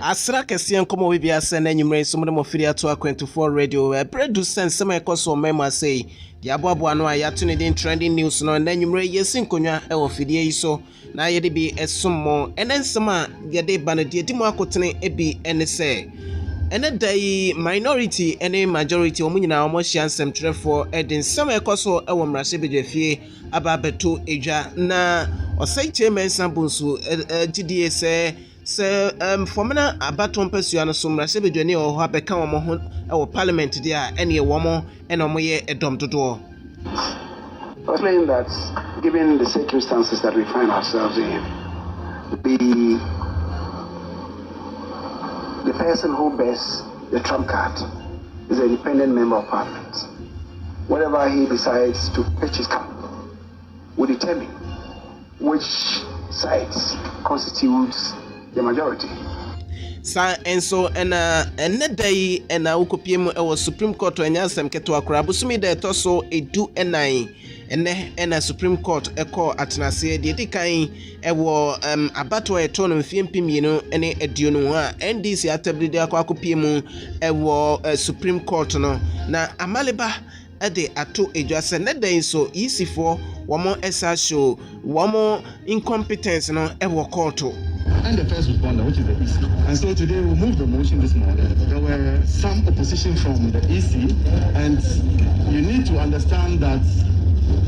Asra kesian komo we bia se na nyumre so mo firi ato a24 radio produce nsem ekoso mema say di aboabo ano a yato ne den trending news no na nyumre yesin konwa e wo fidie yi so na ye de bi esommo ensem a ye de ba no de di mo akotene e bi ene se ene dai minority ene majority o munyina o mo hia nsem trefo e den nsem ekoso e wo mrase bedwafie aba beto edwa na osai chairman sambunsu gidie se formana abaton pesua no so mrase bedwane o ho abeka wo mo ho e wo parliament dia ene wo mo ene o mo ye edom dodo. Explain that given the circumstances that we find ourselves in, the person who bears the trump card is an independent member of parliament. Whatever he decides to pitch his camp will determine which sides constitutes the majority. Sa enso ene dai ena ukopiem e wo Supreme Court enyansem keto akora busumi da etoso edu enan ena Supreme Court eko atenase de dikan e wo abato eto no mfiempimino ene eduonu a NDC atabride akopiem e wo Supreme Court no na amaleba ade ato edwase ne dan so isifo womo esa show womo incompetence no e wo court. And the first responder, which is the EC. And so today we moved the motion this morning. There were some opposition from the EC, and you need to understand that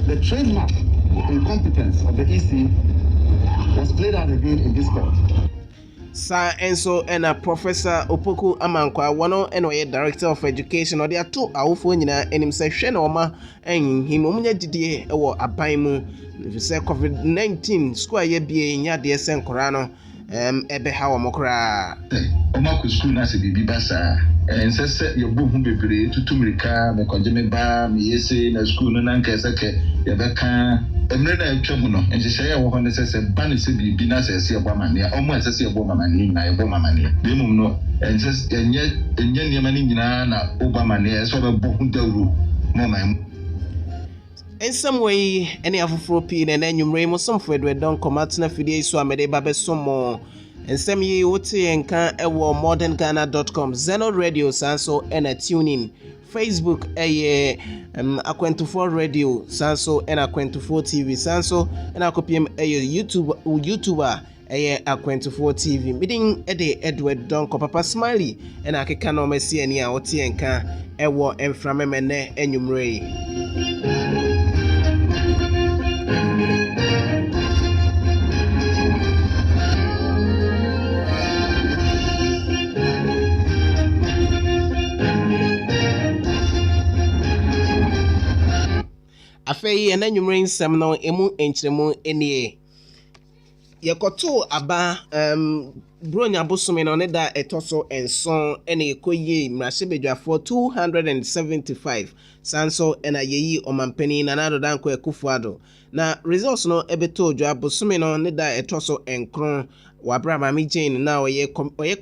the trademark incompetence of the EC was played out again in this court. Sa enso ena Professor Opoku Amankwa wono eno ye Director of Education odi ato awofo nyina enim se hwe na oma enhim omunya didie ewo aban mu se COVID-19 school ye bie nya de se nkora no ebe ha wo mokra oma ku school na se bibi basa ensese ye bo hu bebre tutumrika me konje me ba me yese na school no na nkese ke ye beka emre na atwam no enhye ye wo ho ne se ba ne se bibi na se se ye bo amane omo ensese ye bo amane na ye bo amane be mum no ensese enye niam ni nyina na obo amane so be bo hu dawru mo man. In some way, any afro pin and then you may some Fred don't come out na fidie so amede babe some more. And some ye wote and can moderngana.com, Zeno Radio Sanso and a tuning. Facebook A24 Radio Sanso and A24 TV Sanso and a copy YouTuber A24 TV. Meeting Edward Donko Papa Smiley and I can no mercy any out and can ewo and from mene enumere. Afei ena nyumre nsem no emu enkyeremu enie yekoto aba bronya bosome no ne da etoso enson ene ekoyi mrahye bedwafo 275 sanso ena yeyi omampani na nado danko ekufuado na results no ebeto odwa bosome no ne da etoso enkron wabra mami Jane na oye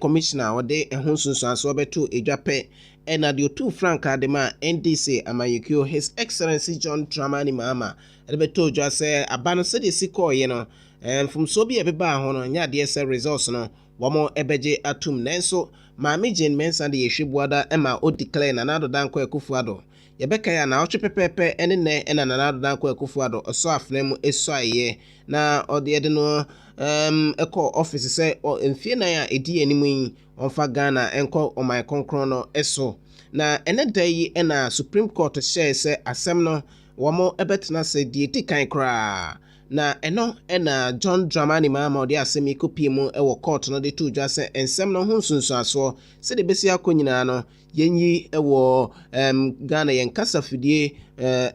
commissioner ode ehunsunsu aso beto edwape ena the two frank adema NDC amayekio His Excellency John Dramani Mahama ebeto odwa se abano se de sikoye no from so bi ebeba ho no nya de se results no womo ebeje atum nenso mami Jane mensa de yehwebuada ema o declare na nado danko ekufuado yebeka ya na otwe pepepe ene ne ena na nado danko ekufuado oso afnemu eso aye na ode de no eko office se mfie na ya edi animu onfa Ghana enko oman konkron no eso na ene dai ena Supreme Court share se asem no womo ebetena se die tikan kra na eno ena John Dramani Mahama odi asem ikopiemu ewo court no de to dwa se ensem no hunsunsu aso se de besi akonyina no yenyi ewo Ghana yen kasa fidie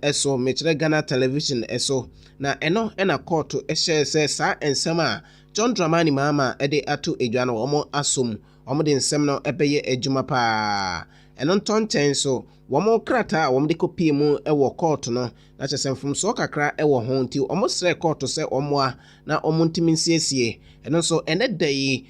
eso mechire Ghana television eso na eno ena court share se sa ensem a John Dramani Mahama ede ato edwa no omo asom omo de ensem no ebeye ejuma pa eno ntonten so womo krata womo de kopiemu ewo court no na chesem from so kakra ewo ho nti omo sre court se omo a na omo ntimi nsiesie eno so ene dai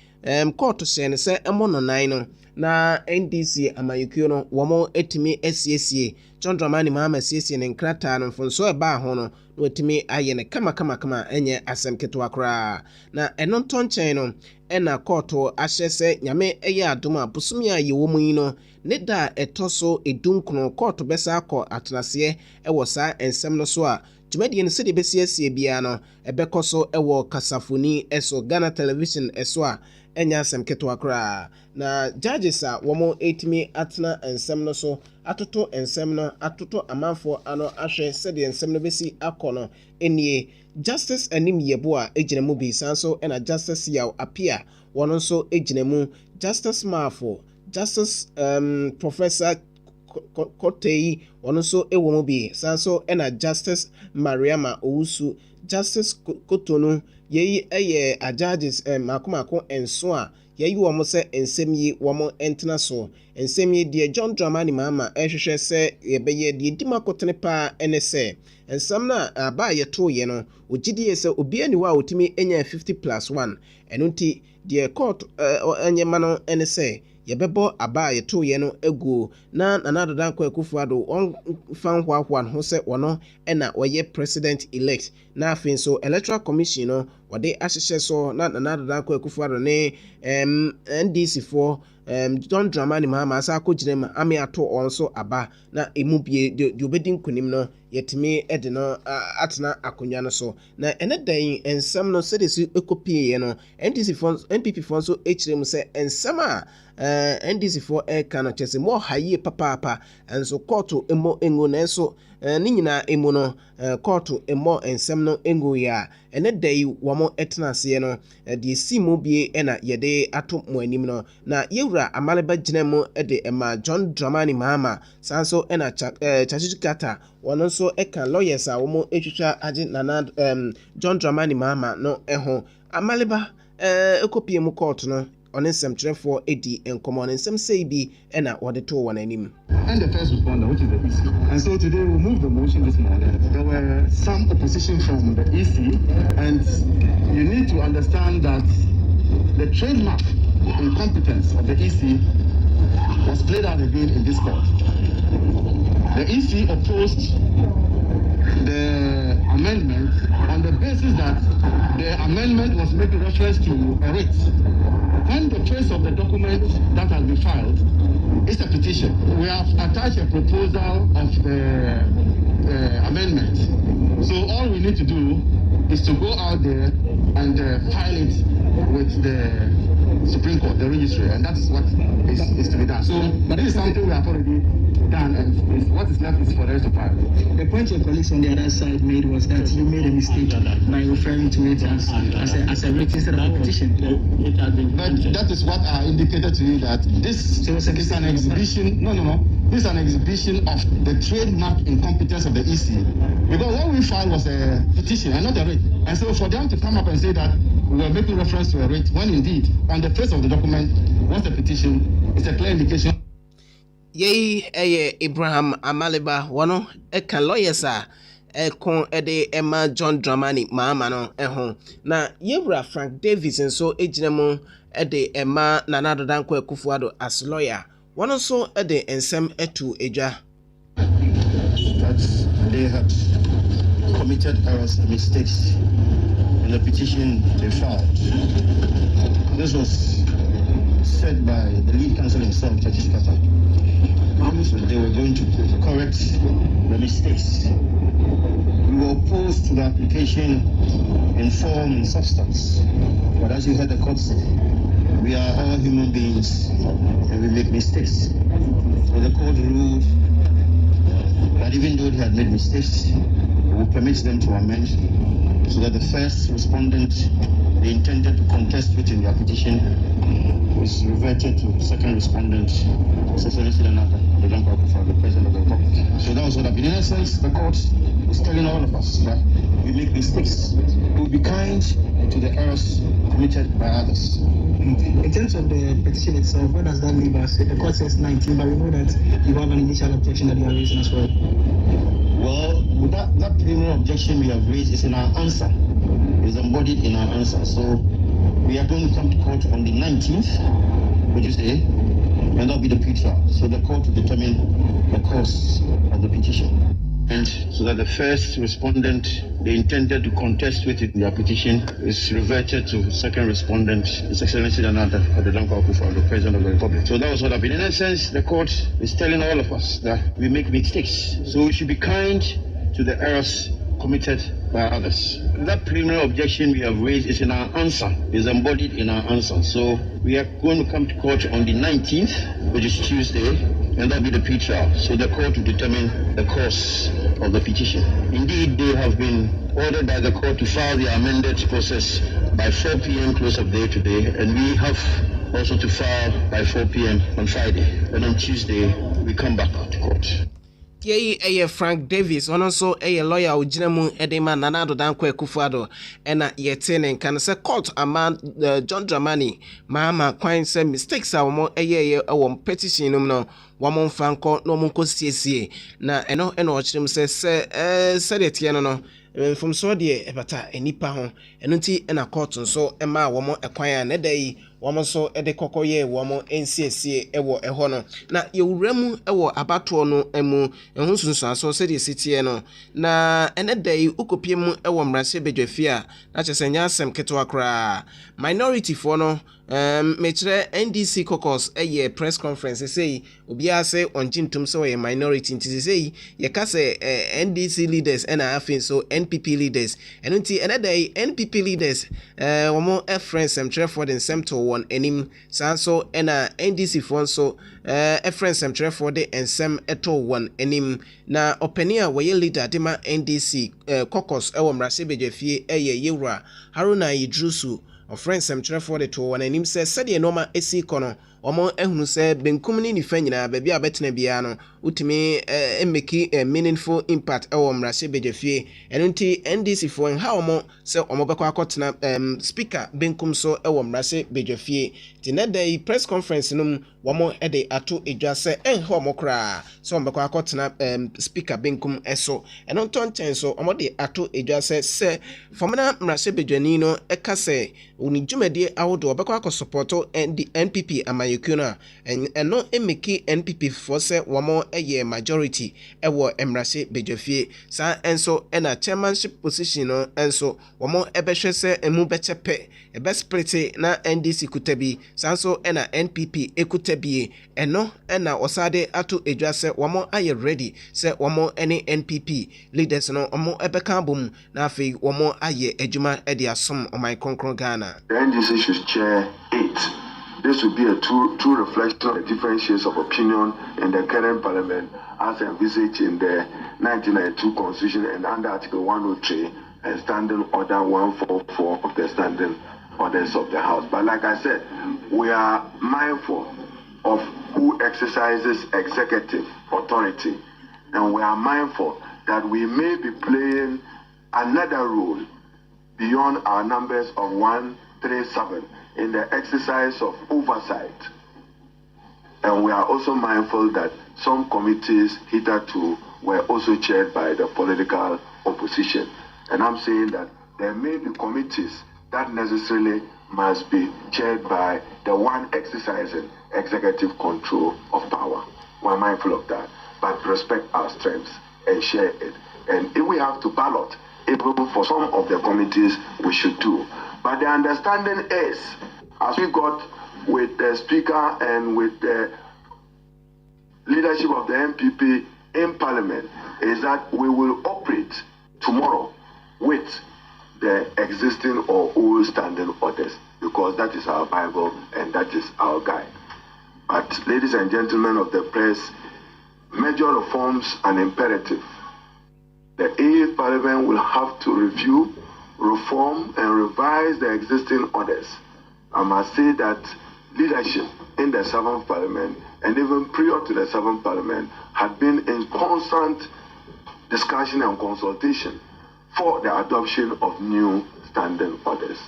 court se ne se emo no nan no na NDC amayukio no womo etimi esiesie John Dramani Mahama siesie ne nkrataa no mfonso eba ho no na watimi aye ne kama enye asem ketwa kra na eno ntonchen no ena koto ahye se nyame eye adom a bosomi a ye wo mu yi no ne da etoso edunkuno koto besa akọ atenase ewo saa ensem no so a dwumadie no sede besiesie bia no ebekoso ewo kasafoni eso Ghana television eso a enya asem ketwa kra na judges a womo etimi atena ensem no so atoto ensem no atoto amanfo ano ahwe sede ensem no besi akono enie Justice anim yebo a ejinemu bi sanso ena Justice yaw apia wono nso ejinemu Justice Mafo Justice Professor Kotei wono nso ewomu bi sanso ena Justice Mariama Owusu Justice Kotonu yeyi eye a judges makomako enso a yeyi womo se ensem yi womo entena so ensem yi de John Dramani Mahama ehwehwe se yebeye de dimakotene pa enese ensam na aba yeto ye no ogidie se obi ani wa otimi enya 50+1 enunti de court enyema no enese yebebo aba yeto ye no egu na nanadodan kwa Akufo-Addo on fan hwahwa ho se wono ena oye president elect na afin so electoral commission no wode ahyehye so na nanadodan kwa Akufo-Addo ne NDC for John Dramani Mahama asa akogirem ame ato onso aba na emu bie de obedin kunim no yetimi ede no atena akonya no so na ene dan ensam no sedesi ekopie ye no NDC for NPP for so echirem se ensam a NDC for eka no chese mo haye papa enso court emo engo na enso ni nyina emu no court emo ensam no engo ya ene dai womo etenase no de simo bie ena yede ato mo anim no na yewura amaleba ginemu de ema John Dramani Mahama sanso ena chachikata wono nso eka lawyers a womo etwitwa age nana John Dramani Mahama no eho amaleba ekopie mu court no on nsem trefo edi enkomo on nsem sei bi ena wode to won anim. And the first responder, which is the EC. And so today we moved the motion this morning. There were some opposition from the EC, and you need to understand that the trademark incompetence of the EC was played out again in this court. The EC opposed the amendment on the basis that the amendment was making reference to a writ. When the face of the document that has been filed is a petition, we have attached a proposal of the amendment. So all we need to do is to go out there and file it with the Supreme Court, the registry, and that is what is to be done. So, but this is something we have already done, and what is left is for us to file. The point your colleagues on the other side made was that you made a mistake by referring to it as a writ instead of a petition. But that is what I indicated to you, that this is an exhibition. No. This is an exhibition of the trademark incompetence of the EC. Because what we filed was a petition and not a writ. And so for them to come up and say that we were making reference to a writ, when indeed on the face of the document was a petition, it's a clear indication. Yei Abraham Amaleba wono eka lawyers a ekon ede Emma John Dramani Mahama no eho na yewura Frank Davis nso ejinemu ede Emma Nanadodan Kwa Akufo-Addo as lawyer wono so ede ensem etu eja that they had committed errors and mistakes in the petition they filed. This was said by the lead counsel himself, Judge Kata. So they were going to correct the mistakes. We were opposed to the application in form and substance. But as you heard the court say, we are all human beings and we make mistakes. So the court ruled that even though they had made mistakes, it would permit them to amend so that the first respondent they intended to contest with in their petition was reverted to second respondent, the president of the republic. So that was what happened. In essence, the court is telling all of us that we make mistakes. We'll be kind to the errors committed by others. In terms of the petition itself, where does that leave us? The court says 19, but we know that you have an initial objection that you are raising as well. Well, that preliminary objection we have raised is in our answer. Is embodied in our answer. So we are going to come to court on the 19th, which is and that'll be the pre-trial. So the court will determine the course of the petition. And so that the first respondent they intended to contest with in their petition is reverted to second respondent, His Excellency Nana Addo Akufo-Addo, the President of the Republic. So that was what happened. In a sense, the court is telling all of us that we make mistakes. So we should be kind to the errors committed by others. That preliminary objection we have raised is in our answer, is embodied in our answer. So we are going to come to court on the 19th, which is Tuesday, and that'll be the pre-trial. So the court will determine the course of the petition. Indeed, they have been ordered by the court to file the amended process by 4 p.m. close of day today, and we have also to file by 4 p.m. on Friday. And on Tuesday, we come back to court. Yei Frank Davis ono so lawyer ogina mu edema Nana Addo Akufo-Addo ena yetene kan se court ama John Dramani mama kwan se mistakes a omo ewo petition num no wamo mfanko no monko siesie na eno ochirem se de tie no from so de ebata enipa ho eno nti na court nso ema wamo ekwan na dai wamo so ede kokoye wamo ensiesie ewo eho no na yewuramu ewo abato no emu ehun sunsun aso se de sitie no na ene dai ukopiem ewo mrase bedwafia na chesenya asem ketwa kra minority for no metre NDC caucus press conference say obia say onjintum so minority nti say ye ka say NDC leaders and afin so NPP leaders and nti enedai NPP leaders womo friends metre for the same to one enim so ena NDC for so friends metre for the ensem eto one enim na openia we leader dema NDC caucus mrase bedwafie yewura Haruna Idrusu friends metrefo de to wana nim se sede noma esi kono omo ehunu se benkum ni nifa nyina ba bia betena bia no utimi emeki meaningful impact ewo mrase bedwafie eno nti NDC fo ha omo se omo bekọ akotena speaker benkum so ewo mrase bedwafie ti na day press conference num womo ede ato edwa se enha omo kra so omo bekọ akotena speaker benkum eso eno tonten so omo de ato edwa se fomana mrase bedwani no eka se oni dwumade awodo obekọ akosupporto NPP amayekuna eno emeki NPP for se womo majority ewo emrase bedwafie sa enso ena chairmanship position no enso womo ebehwe se emu bechepe ebesprete na NDC kutabi sanso ena NPP ekutabi eno ena osade ato edwa se womo aye ready se womo ene NPP leaders no womo ebeka bom na afi womo aye adwuma ede asom oman konkron Ghana. The NDC should chair 8. This would be a true reflection of the different shades of opinion in the current parliament as envisaged in the 1992 Constitution and under Article 103 and Standing Order 144 of the Standing Orders of the House. But like I said, we are mindful of who exercises executive authority, and we are mindful that we may be playing another role beyond our numbers of 137 in the exercise of oversight. And we are also mindful that some committees hitherto were also chaired by the political opposition. And I'm saying that there may be committees that necessarily must be chaired by the one exercising executive control of power. We're mindful of that, but respect our strengths and share it. And if we have to ballot, even for some of the committees, we should do. But the understanding is, as we got with the Speaker and with the leadership of the MPP in Parliament, is that we will operate tomorrow with the existing or old standing orders, because that is our Bible and that is our guide. But ladies and gentlemen of the press, major reforms are imperative. The 8th Parliament will have to review, reform, and revise the existing orders. I must say that leadership in the 7th Parliament and even prior to the 7th Parliament had been in constant discussion and consultation for the adoption of new standing orders.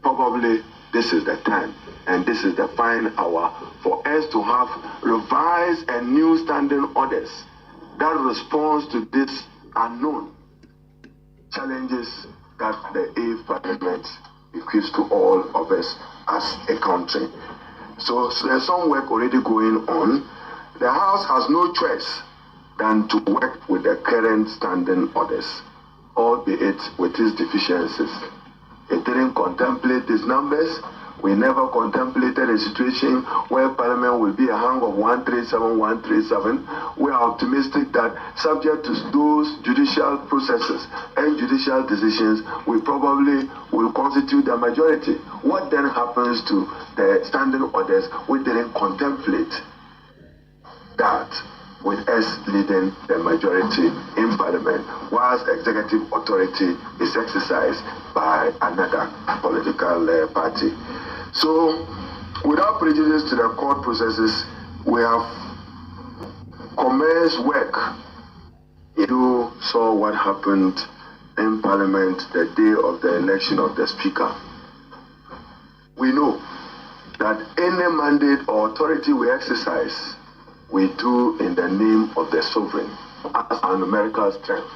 Probably this is the time and this is the fine hour for us to have revised and new standing orders that responds to this unknown challenges that the 8th Parliament equips to all of us as a country. So there's some work already going on. The House has no choice than to work with the current standing orders, albeit with its deficiencies. It didn't contemplate these numbers. We never contemplated a situation where Parliament will be a hang of 137. We are optimistic that, subject to those judicial processes and judicial decisions, we probably will constitute the majority. What then happens to the standing orders? We didn't contemplate that, with us leading the majority in Parliament, whilst executive authority is exercised by another political party. So, without prejudice to the court processes, we have commenced work. You saw what happened in Parliament the day of the election of the Speaker. We know that any mandate or authority we exercise, we do in the name of the sovereign as our numerical strength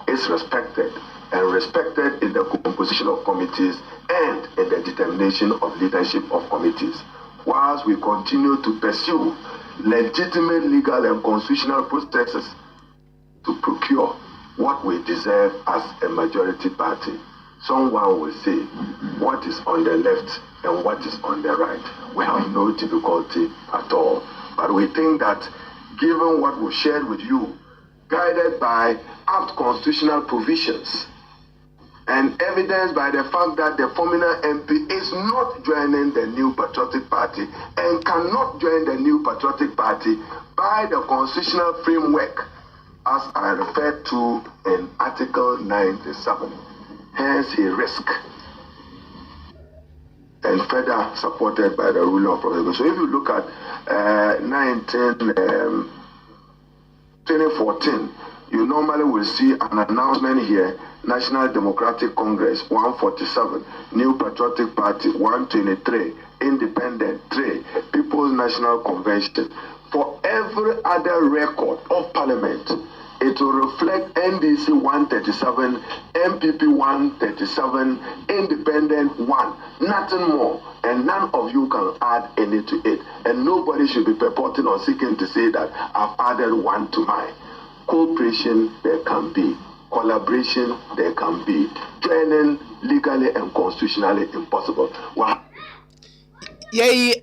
is respected, and respected in the composition of committees and in the determination of leadership of committees. Whilst we continue to pursue legitimate legal and constitutional processes to procure what we deserve as a majority party, someone will say what is on the left and what is on the right. We have no difficulty at all. But we think that, given what we've shared with you, guided by apt constitutional provisions, and evidenced by the fact that the former MP is not joining the New Patriotic Party and cannot join the New Patriotic Party by the constitutional framework, as I referred to in Article 97. Hence, he risked and further supported by the rule of prohibition. So if you look at 2014, you normally will see an announcement here: National Democratic Congress 147, New Patriotic Party 123, Independent 3, People's National Convention. For every other record of Parliament, it will reflect NDC 137, MPP 137, Independent 1, nothing more. And none of you can add any to it. And nobody should be purporting or seeking to say that I've added one to mine. Cooperation there can be. Collaboration there can be. Joining legally and constitutionally impossible. Wow. Yei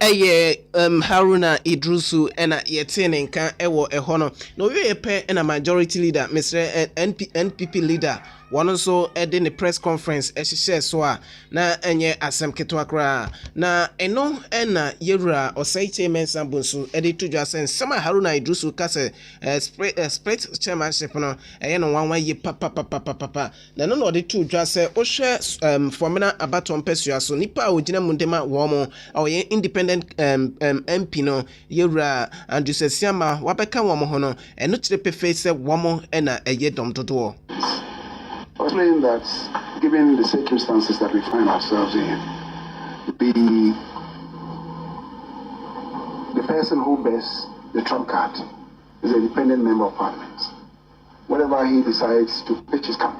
Haruna Idrusu ena yetene nka ewo ehono no we pe ena majority leader Mr. NPP leader one so ede ne press conference ehye so a na enye asem ketwa kra na eno ena yewura osaiche mensa bonsu ede tudwa sen sama Haruna Idrusu kase split chairmanship no eye no wanwa ye papa na no ode tudwa se ohwe formina abaton pesua so nipa ogina mundema wo mo oye independent MP no yewura Andrew Sesiama wabeka wo mo ho no eno kire pefe se wo mo ena eye dom dodo. I was saying that, given the circumstances that we find ourselves in, the person who bears the trump card is a dependent member of Parliament. Whatever he decides to pitch his camp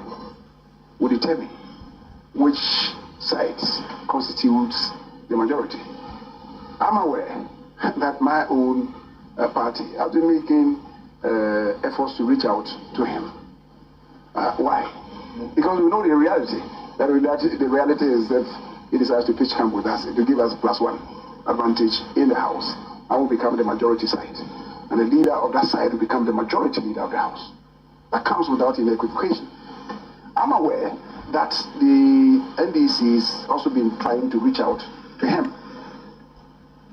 will determine which sides constitutes the majority. I'm aware that my own party has been making efforts to reach out to him. Why? Because we know the reality. The reality is that he decides to pitch camp with us. It will give us +1 advantage in the House. I will become the majority side. And the leader of that side will become the majority leader of the House. That comes without any equivocation. I'm aware that the NDC has also been trying to reach out to him.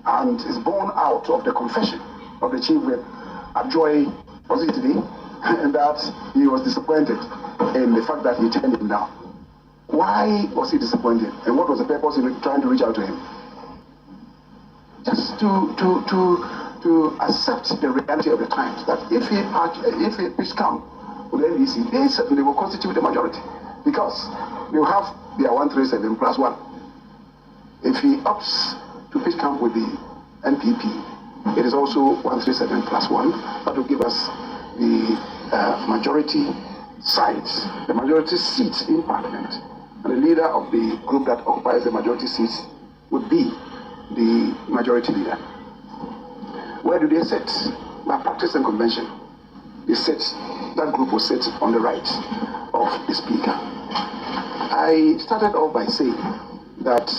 And is born out of the confession of the chief whip, Joy, was it today? And that he was disappointed in the fact that he turned him down. Why was he disappointed? And what was the purpose in trying to reach out to him? Just to accept the reality of the times, that if he pitched camp with the NDC, they will constitute the majority, because they will have their 137 +1. If he opts to pitch camp with the NPP, it is also 137 +1. That will give us the majority sides, the majority seats in Parliament. And the leader of the group that occupies the majority seats would be the majority leader. Where do they sit? By practice and convention. That group was set on the right of the speaker. I started off by saying that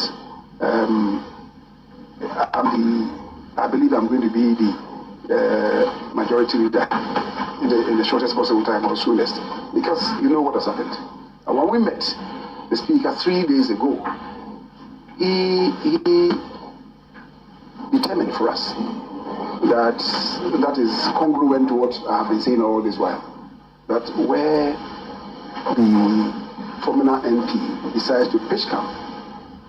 I believe I'm going to be the majority leader in the shortest possible time or soonest, because you know what has happened. And when we met the speaker 3 days ago, he determined for us that is congruent to what I have been saying all this while, that where the former MP decides to pitch camp,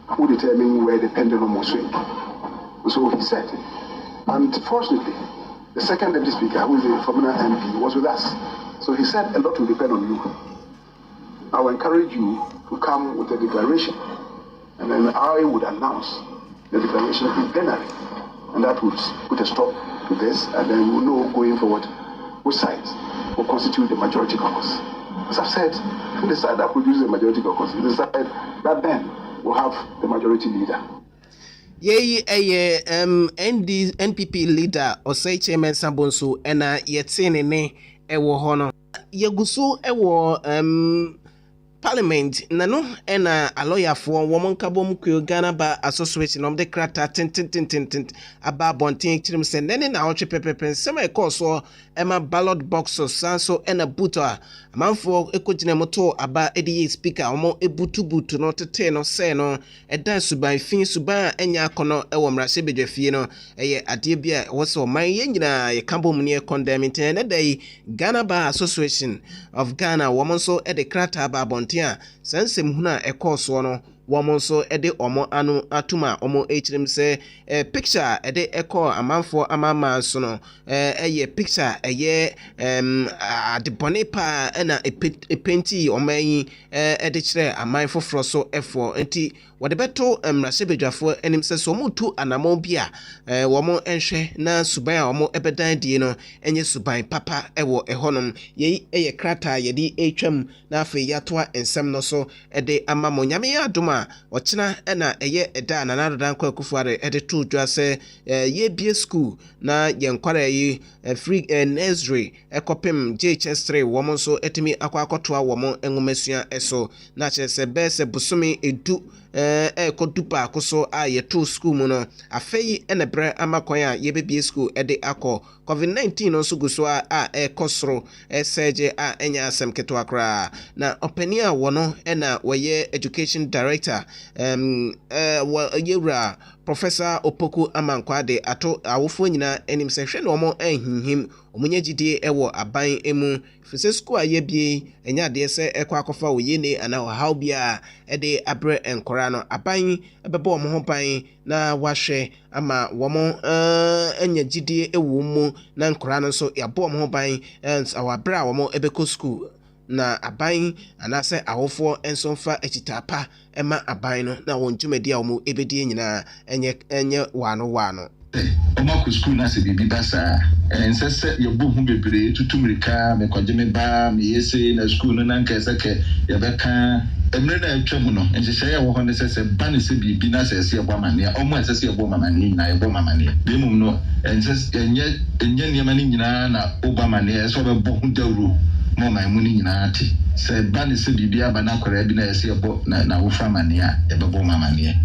who determine where the pendulum will swing. So he said, and fortunately, the second deputy speaker, who is the former MP, was with us. So he said, a lot will depend on you. I will encourage you to come with a declaration, and then I would announce the declaration in plenary, and that would put a stop to this, and then we'll know going forward which sides will constitute the majority caucus. As I've said, the side that produces the majority caucus is the side that then will have the majority leader. NPP leader Osei Chairman Sabonso ena yetsene ne ewo hono yeguso ewo Parliament nano ena a lawyer for woman kabom ku Ghana Bar Association of the krata tin aba bontin kirim se nene na oche pepepen sema ekoso ema ballot boxes sanso ena buto amanfo ekogina moto aba edi speaker omo ebutu no tete no se no eda suban fin suban enya akono ewo mrase bedwafie no eye ade bia woso man ye nyina ye kabom ne condemn ten na dai Ghana Bar Association of Ghana woman so ede krata aba bontin sensem huna ekoso no woman so ede omo anu atuma omo echirim se picture ede eko amanfo amama so no eye picture eye adebone pa na epenti omanyi ede kire amanfo fro so efo enti wode beto mrase bedwafo enim se so mutu anamon bia womo enhwe na suban omo ebedan die no enye suban papa ewo ehonom ye eye krata ye di etwam na afa yatoa ensem no so ede amamo nyame ya adoma ochina ena eye eda na nadodan kwa kufuare ede tu dwa se ye bie school na ye nkwara yi free nursery ekopem JHS3 womo so etimi akwakotoa womo enwomesua eso na chese be se busumi edu kodupa koso a ye to school mu no afei ene bre amakwan a ye bebie school ede akọ COVID-19 no so guso a kosoro seje a enya asem keto akra na openia wono ena waye education director yewra Professor Opoku Amankwade ato awofo nyina enim se hwe no mo enhinhim omunye gidie ewo aban emu fise school aye bie enya de se ekwa akofa oyene ana how bia ede abre enkora no aban ebebo mo ho ban na wahwe ama womo enya gidie ewo mu na nkora no so yabo mo ho ban awabra womo ebeko school na aban anase awofo ensomfa echitapa ema aban no na wontumedi a womo ebedie nyina enye wano Omaku school na se bibi basa ensese yobu hu bebre tutumrika me kwaje me ba me yese na school no na nkese ke yebeka emre na atwam no enhyehyɛ wo ho ne sese ba ne se bibi na sese yebo amane omo ensese yebo mamane na yebo mamane bemum no ensese enye niema ni nyina na obamane eso bebo hu dawro mo man mu ni nyina ate se ba ne se bibi aba na kwara bi na yese yebo na wo fa mane a yebebo mamane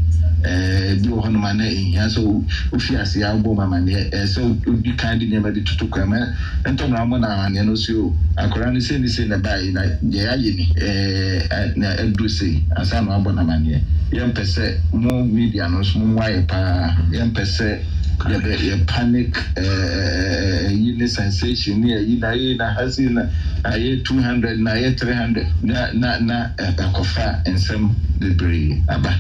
bi wo hono mane ehia so ofiase ya bo mamane so obi kan di nyama di tutu kwama entomra mo na ane no so akora ne se ni na bai na ye aye ni na eduse asa no abo na mane yempese mo media no so mo waye pa yempese ye panic yile sensation ni na hasina aye 200 na aye 300 na akofa ensem debre aba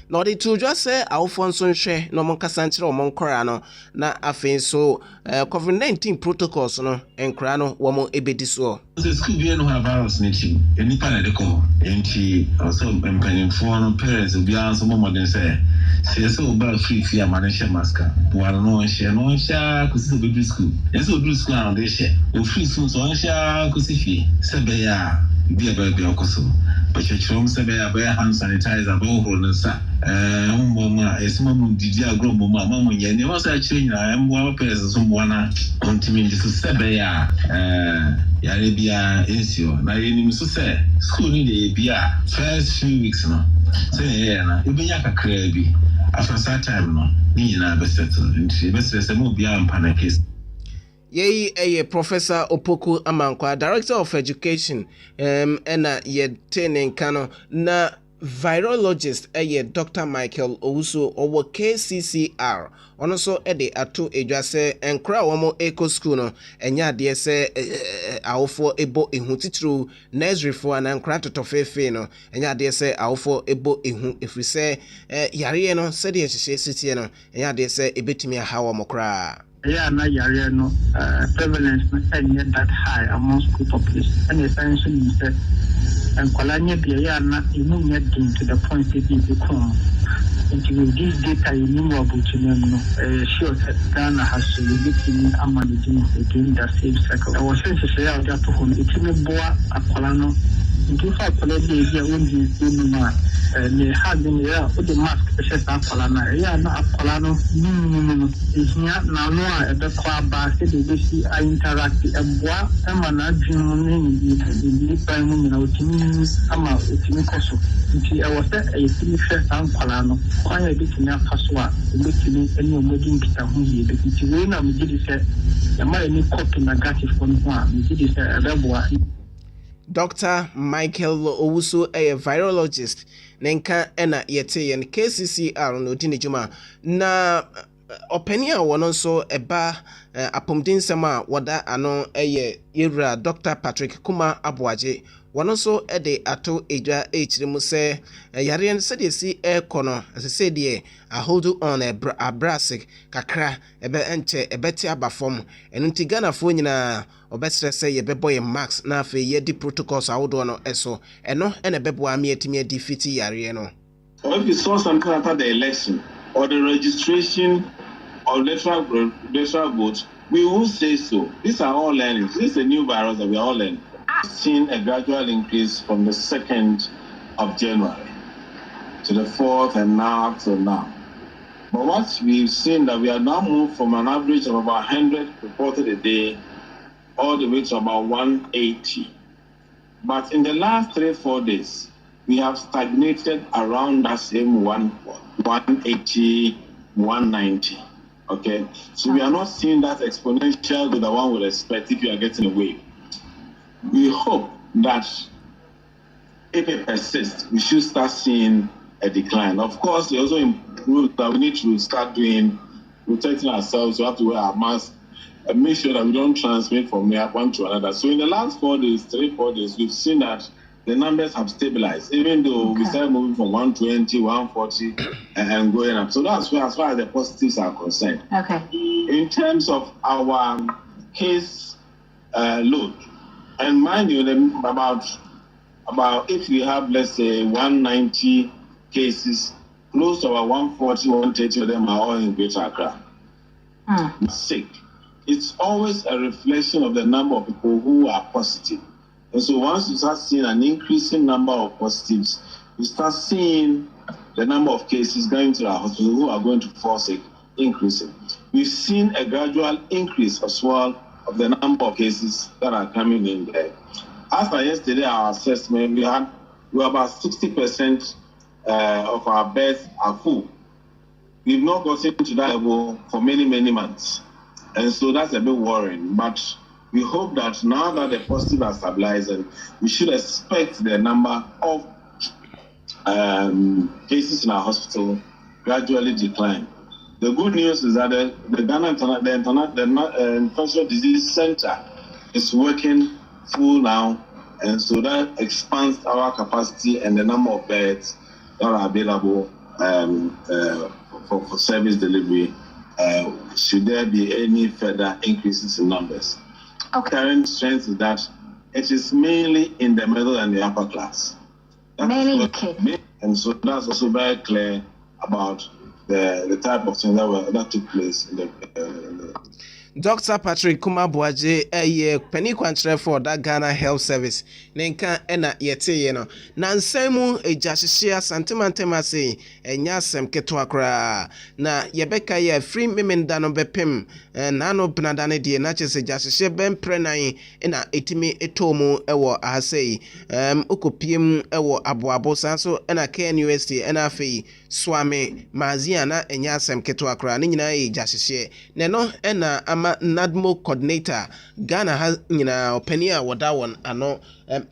no de to just say awfonso nhwe no mon kasanchire o mon kora no na afin so COVID-19 protocols no enkra no wo mon ebedi so the school be no have virus meeting any pan de ko enti also empanimfo no parents obi anso mo modern say so ba free amane she masker wala no she kusi be school yes o school and they she o free so she kusi fi se be ya bia okoso but you show say be hand sanitizer bo no sa mama esimo didi agro mama ye ne was actually na mwa person so mwa na ontimi ndi so se be ya yare bia ensio na yenim so say school ni dey bia first few weeks no say yeah na ebenya kakra bi after that time no ni na be settle nti be se mo bia mpana case. Yei Professor Opoku Amankwa, Director of Education, ena ye tenen kano na virologist Dr. Michael Owusu owo KCCR. Ono so ede ato edwase enkra womo eco school no enya de se awofo ebo ehu titru nursery fo na enkra totofefe no enya de se awofo ebo ehu efrise yare no se de hyehyɛ sitie no enya de se ebetumi ahawo mokra. Yeah, na yare no prevalence not that high among school population. And essentially is that and colonial yeah na getting to the point that it become. And with this data you know about sure that Ghana has to be looking at managing again the same cycle. I was saying to say out there to home it's in boa a colano. In 2000 days you only do ne having ya the mask special colana ya na colano is not now no the kwaba say they see I interact a boa and na dream in time na otimi ama otimi koso nti I was a thing first and colano kwanya bit na paswa betimi any omodi nkita ho ye bit we na me did say ya ma any copy negative from one me did say a boa. Dr. Michael Owusu, a virologist, Nenka ena yete yen KCCR no dini juma na openia wono so eba apomdin sama wada ano yewra Dr. Patrick Kuma Abuaje wono so ede ato eja echirimu se yare se de si kono se de a hold on a brasic kakra ebe enche ebeti abafom enunti Ghana fo nyina obesre se ye beboy max na afa ye di protocols awodo no eso eno ene bebo ami etimi defeat yare no. Or if you saw something after the election or the registration of electoral votes, we will say so. These are all learning. This is a new virus that we are all learning. I've seen a gradual increase from the 2nd of January to the 4th and now up to now. But what we've seen that we are now moved from an average of about 100 reported a day all the way to about 180. But in the last 3-4 days, we have stagnated around that same 180, 190. Okay, so we are not seeing that exponential that one would expect if you are getting a wave. We hope that if it persists, we should start seeing a decline. Of course, it also improves that we need to start protecting ourselves. We have to wear our mask and make sure that we don't transmit from one to another. So in the last 4 days, 3-4 days, we've seen that the numbers have stabilized, even though we started moving from 120, 140 and going up. So that's where, as far as the positives are concerned. Okay. In terms of our case load, and mind you, about if we have, let's say, 190 cases, close to about 140, 130 of them are all in Greater Accra. Sick. It's always a reflection of the number of people who are positive. And so once you start seeing an increasing number of positives, you start seeing the number of cases going to our hospital who are going to fall sick increasing. We've seen a gradual increase as well of the number of cases that are coming in there. After yesterday, our assessment, we were about 60% of our beds are full. We've not gotten to that level for many, many months. And so that's a bit worrying. But we hope that now that the positive are stabilizing, we should expect the number of cases in our hospital gradually decline. The good news is that the Ghana Infectious Disease Center is working full now, and so that expands our capacity and the number of beds that are available for service delivery. Should there be any further increases in numbers? Okay. Current strength is that it is mainly in the middle and the upper class. Mainly okay. And so that's also very clear about the type of thing that took place in the Dr. Patrick Kumabuaje penny kwantre for that Ghana Health Service nenka ena yete no na nsemu ejahihia santimantema sei enya asem ketwa kra na yebeka ye free memenda no bepem na no bnadane de na chese jahihia bemprenan ena etimi etomu ewo ahasei okopiem ewo aboabo sanso ena KNUST ena afei swame mazia na enya asem ketwa kra ne nyina ejahihia ne no ena NADMO coordinator Ghana has openia wadawon ano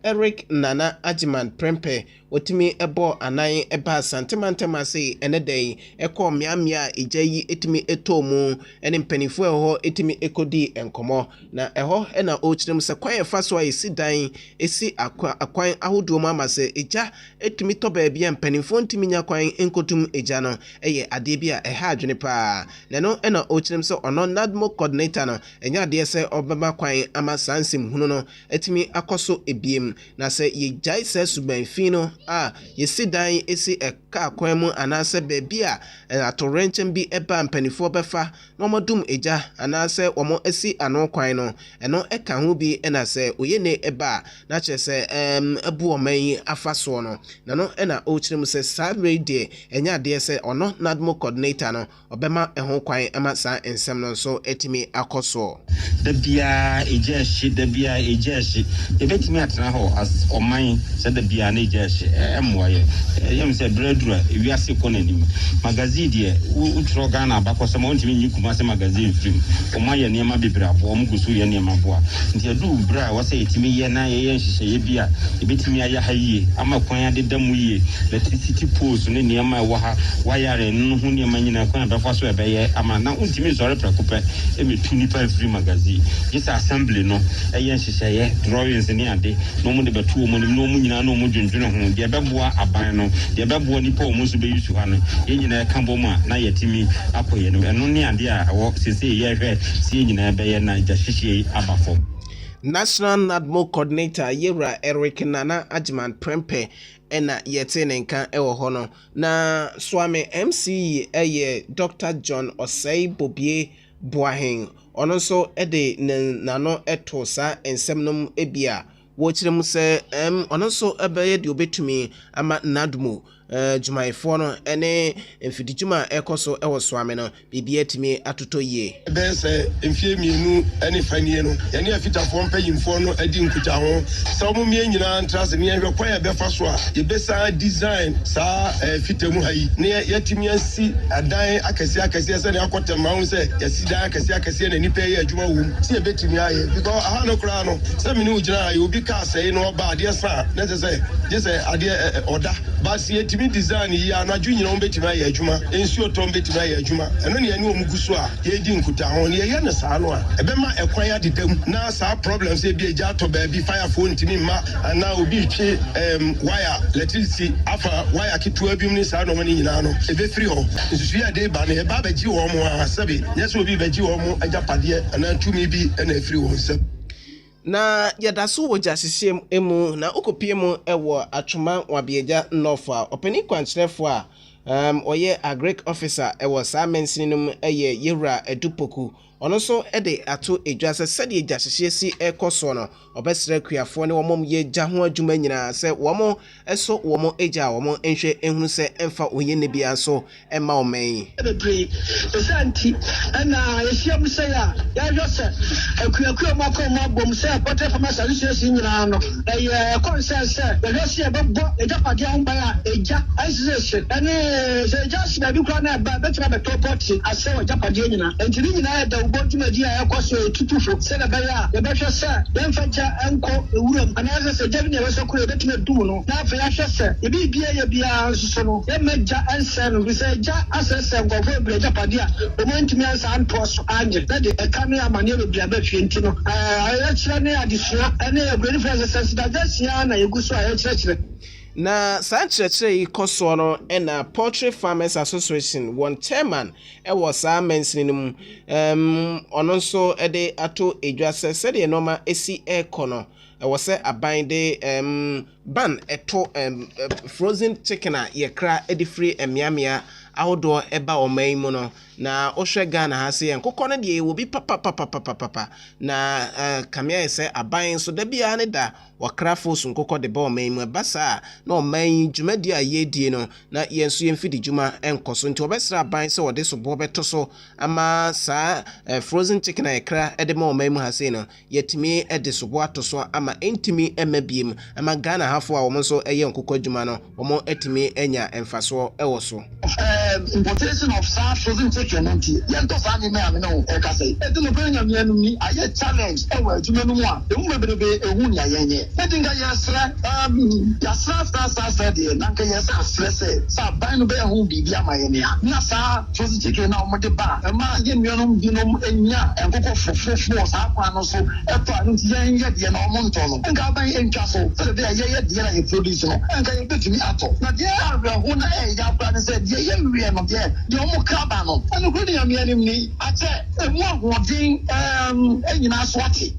Eric Nana Ajiman Prempe otimi ebo anan eba santimantema sei enedai ekọ miamia ejayi etimi etomu ene mpanifo eho etimi ekodi enkomo na eho ena ochirem se kwan efa so esi dan esi akwan ahodo mu amase eja etimi to ba bia mpanifo ntimi nya kwan enkotum eja no eye ade bia eha adwene pa na no ena ochirem se ono NADMO coordinator no enya de se obema kwan ama sansim hunu no etimi akoso ebiem na se ye jai se suban fino yesi dan esi eka kwan mu anase bebia atorenchem bi eba mpanifo befa no modum eja anase omo esi ano kwan no eno eka ho bi ena se oyene eba na chese ebu oman afaso no na no ena ochirem se sabrede enya de se ono NADMO coordinator no obema eho kwan ama sa ensem no so etimi akoso the bia ejeshi ebetimi atena ho as oman said the bia na ejeshi emwaye yem se bredura ewiase konanim magazine de utro Ghana abakoso ma ontimi nyikuma se magazine film omaye niam bebra abo omgusu ye niam abo nti adu bra wase etimi ye na ye nhihye ye bia ebetimi aya haye ama kwan adedam ye electricity poles ne niam wa ha wayare no hu niam nyina kwan abafa so ebeye ama na ontimi zore prakope emetuni pa free magazine this assembly no ye nhihye ye drawings ne ade no mu de betu omo no mu nyina no mu dwendwene ho de beboa aban no de beboa nipa omo so be yusu ha no ye nyina ka bom a na yetimi akoye no eno ne ade a wo sese ye hwe sie nyina be ye na jahihie abafo National NADMO coordinator Yera Eric Nana Ajiman Prempe ena yete nenka ewo hono na swame MC Dr. John Osei Bobie Boahen ono so ede nano eto sa ensemnum ebia wo kirem se ono so ebeye de obetumi ama NADMO jumaifo no ene mfidijuma ekoso ewo swame no bibia timi atoto ye be se mfie mienu ene fanie no ye ne afitafo mpayimfo no adi nkuta ho sa mo mie nyina ntrase ne hwe kwa ye be fa so a ye be sa design sa fitamu hayi ne yetimi asi adan akasi se ne akotema ho se yasi dan akasi na nipa ye adwuma wum se ye betimi aye because aha no kra no se me ne ugina aye obi ka se no ba ade sa ne se je se ade oda ba se design ya na junyi no betima ya adwuma ensuo to betima ya adwuma eno ne ani omuguso a ye di nkuta ho ne ye ne saa no a ebema ekwan ya dedam na saa problems e bi eja to ba bi fire phone timi ma ana obi twe wire electricity afa wire kitu abim ni saa no ne nyina no ebe free ho nsusu ya de ba ne e ba baji wo mo a sabe yeso obi baji wo mo ajapade ana tumi bi na free ho se na yadaso wojasisiem emu na okopiem ewo atwoma wabieja nofa openi kwantrefo a oye agric officer ewo sa mensinum eye Yera Edupoku ono so ede ato edwase sede ejahihie si ekoso no obesre kuafo ne womom ye gya ho adwuma nyina se womo eso womo eja womo enhwe ehunu se emfa oye ne bia so ema omen bebre esanti na yesiam se ya jose akuaku makoma bom se potre famasa lusiesi nyina no ye consensus ye jose bebo ejapade amba ya eja asese ene se just na bi kwa na ba betra beto poti ase ejapade nyina entiri nyina da ubotuma a yakoso tutufo se na baya ye behwe se yemfacha enko ewuram ana se jabi ne weso kuro betuma dum no na afa ya hwese ye bibia ye bia nsoso no ye meja ense no bi se ja asese ngofo ebre japade a omantimi ansa antoso anje na de ekame amane no bia behwe enti no ya kire ne adisua ene ebre difference sense da jasia na yeguso a ya kire na sanchechre ikoso no ena Poultry Farmers Association one chairman ewo sa mensinum ono nso ede ato edwase sede normal esi ekono ewo se aban de ban eto frozen chicken a yekra edi free emiamia ahodo eba oman mu no na ohwe Ghana ha se nkokɔ no de wo bi papa na kamia se aban so da bia ne da wakrafo so nkokɔ de ba ɔman mu basa na ɔman dwumadi a yedie no na yenso yemfidi dwuma enkoso nti obesra aban se wɔde so bo beto so ama saa frozen chicken ekra de ma ɔman mu ha se no yetimi de so bo ato so ama entimi emabiem ama Ghana hafo a wɔn so eye nkokɔ dwuma no wɔn etimi enya emfaso ɛwɔ so importation of frozen chicken nti yento sa ni me no e ka say e no benya me anu ni aye challenge e wa adwuma no mu a e mu bebrebe ehu nya yenye e dinga yasra yasra de na nka yasa stress sa ban no be hu bibia ama yenye na sa frozen chicken na o de ba e ma ye nuanom binom enya enkoko fofofo sa kwa no so e to anu ti yenye de na o mo nto no nka ban entwa so so de ye de na ye produce no nka ye betumi ato na de ara hu na e ya kwa ne se de ye wie no de o mo kraba no anu ko de ya me anim ni ache e mo ahodin enyina so ate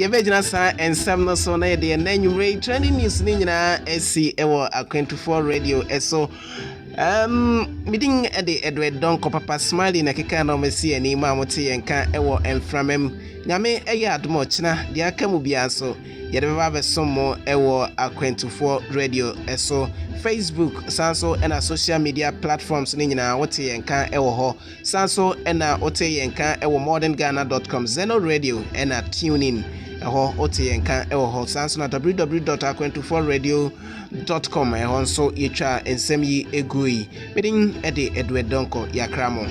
yebegyina sa ensam no so na yede na nwumre trending news ni nyina esi ewo Akwantufoɔ radio eso midin ede Edward Donko papa smiley na keka na omesi ani ma mote yenka ewo enframem nyame eye adomo china de aka mu bia so yede beba besomo ewo Akwantufoɔ radio eso Facebook sanso ena social media platforms ni nyina wote yenka ewo ho sanso ena wote yenka ewo modernghana.com Zeno radio ena tuning eho wote yenka ewo ho sanso na www.akwantufoɔradio.com eho nso yetwa ensem yi egui midin ede Edward Donko yakramo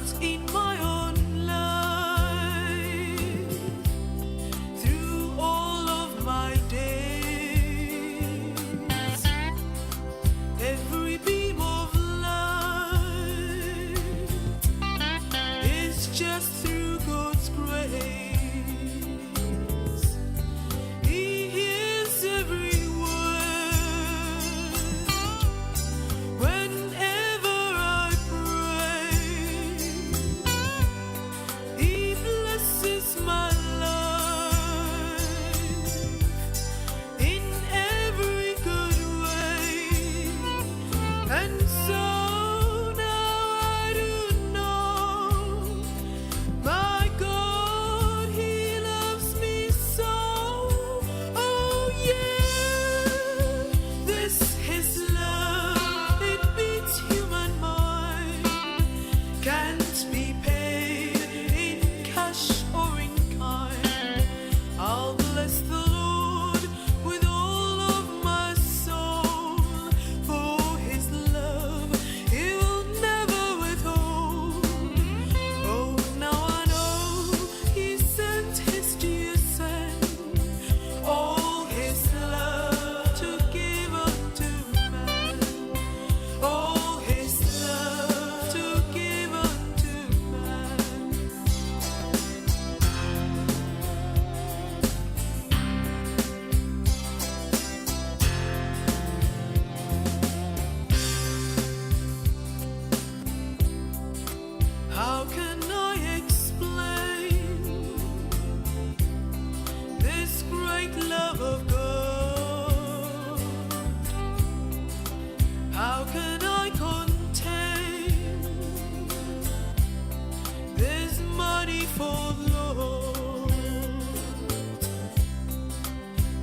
But in my own life, through all of my days, every beam of light is just through God's grace. He hears every word whenever I pray. He blesses my life in every good way. And so now I do know, my God, He loves me so. Oh yeah, this His love, it beats human mind, can't be paid in cash or in kind. I'll bless the Lord with all of my soul, for His love He will never withhold. Oh, now I know He sent His dear Son, all His love to give unto man, all His love to give unto man. How can I explain this great love of God? How can I contain this manifold Lord?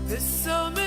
This summer